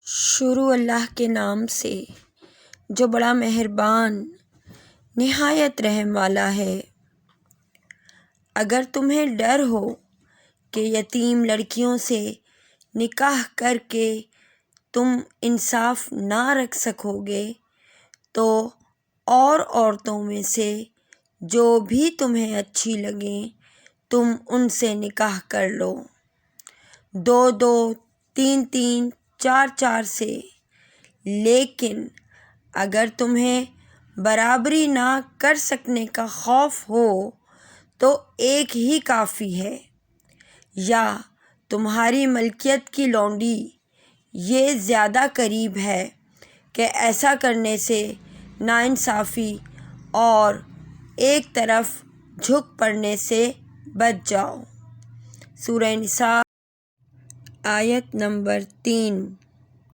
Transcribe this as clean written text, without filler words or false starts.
شروع اللہ کے نام سے جو بڑا مہربان نہایت رحم والا ہے۔ اگر تمہیں ڈر ہو کہ یتیم لڑکیوں سے نکاح کر کے تم انصاف نہ رکھ سکو گے تو اور عورتوں میں سے جو بھی تمہیں اچھی لگیں تم ان سے نکاح کر لو، 2 3 4 سے۔ لیکن اگر تمہیں برابری نہ کر سکنے کا خوف ہو تو ایک ہی کافی ہے، یا تمہاری ملکیت کی لونڈی یہ زیادہ قریب ہے کہ ایسا کرنے سے ناانصافی اور ایک طرف جھک پڑنے سے بچ جاؤ۔ سورہ نساء آیت نمبر 3۔